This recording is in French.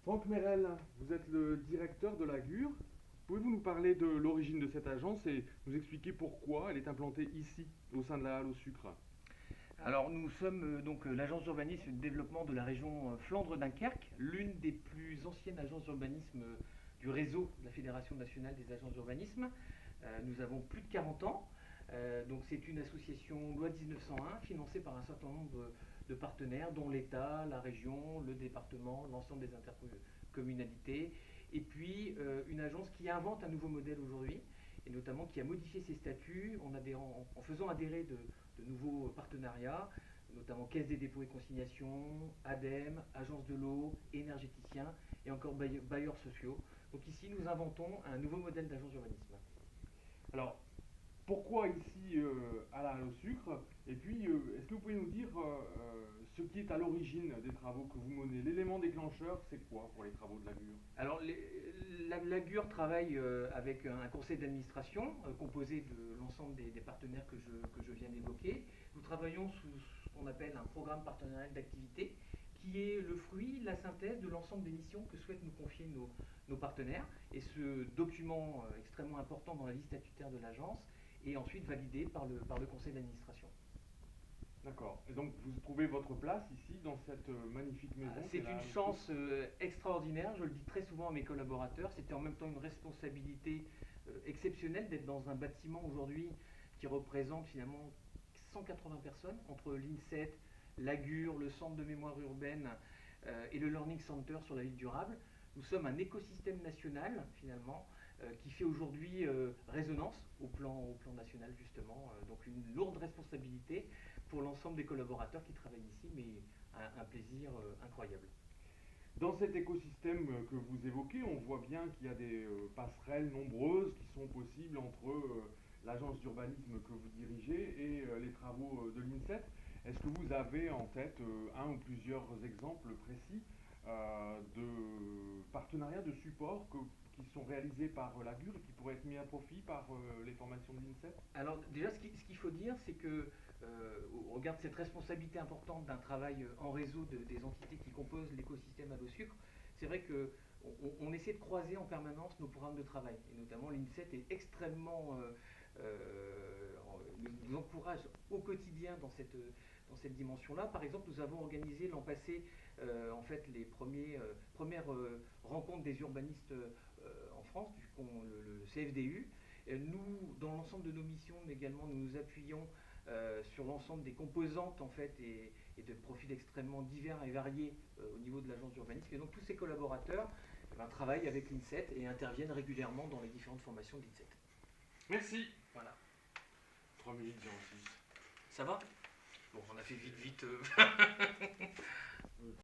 Franck Merel, vous êtes le directeur de la GUR. Pouvez-vous nous parler de l'origine de cette agence et nous expliquer pourquoi elle est implantée ici, au sein de la Halle au Sucre? Alors nous sommes l'agence d'urbanisme et de développement de la région Flandre-Dunkerque, l'une des plus anciennes agences d'urbanisme du réseau de la Fédération nationale des agences d'urbanisme. Nous avons plus de 40 ans. Donc c'est une association loi 1901 financée par un certain nombre de partenaires, dont l'État, la région, le département, l'ensemble des intercommunalités. Et puis une agence qui invente un nouveau modèle aujourd'hui et notamment qui a modifié ses statuts en faisant adhérer de nouveaux partenariats, notamment Caisse des dépôts et consignations, ADEME, Agence de l'eau, énergéticiens et encore bailleurs sociaux. Donc ici, nous inventons un nouveau modèle d'agence d'urbanisme. Alors, pourquoi ici à la Halle au Sucre? Et puis, est-ce que vous pouvez nous dire ce qui est à l'origine des travaux que vous menez? L'élément déclencheur, c'est quoi pour les travaux de la GUR? Alors, la GUR travaille avec un conseil d'administration composé de l'ensemble des partenaires que je viens d'évoquer. Nous travaillons sous ce qu'on appelle un programme partenarial d'activité qui est le fruit, la synthèse de l'ensemble des missions que souhaitent nous confier nos partenaires. Et ce document extrêmement important dans la vie statutaire de l'agence est ensuite validé par le conseil d'administration. D'accord. Et donc, vous trouvez votre place ici, dans cette magnifique maison qu'est C'est la une Halle au Sucre? chance extraordinaire, je le dis très souvent à mes collaborateurs. C'était en même temps une responsabilité exceptionnelle d'être dans un bâtiment aujourd'hui qui représente finalement 180 personnes entre l'INSET, l'AGUR, le Centre de mémoire urbaine et le Learning Center sur la ville durable. Nous sommes un écosystème national finalement qui fait aujourd'hui résonance au plan national justement. Donc une lourde responsabilité pour l'ensemble des collaborateurs qui travaillent ici, mais un plaisir incroyable. Dans cet écosystème que vous évoquez, on voit bien qu'il y a des passerelles nombreuses qui sont possibles entre l'agence d'urbanisme que vous dirigez et les travaux de l'INSET. Est-ce que vous avez en tête un ou plusieurs exemples précis de partenariats de support qui sont réalisés par la GUR et qui pourraient être mis à profit par les formations de l'INSET? Alors déjà, ce qu'il faut dire, c'est que au regard de cette responsabilité importante d'un travail en réseau des entités qui composent l'écosystème à l'eau sucre, c'est vrai que on essaie de croiser en permanence nos programmes de travail. Et notamment l'INSET est extrêmement nous encourage au quotidien dans cette dimension-là. Par exemple, nous avons organisé l'an passé en fait les premières rencontres des urbanistes en France, le CFDU. Nous, dans l'ensemble de nos missions, également, nous nous appuyons sur l'ensemble des composantes en fait et de profils extrêmement divers et variés au niveau de l'agence d'urbanisme. Et donc tous ces collaborateurs travaillent avec l'INSET et interviennent régulièrement dans les différentes formations de l'INSET. Merci. Voilà. 3 minutes 06. Ça va? Bon, on a fait vite.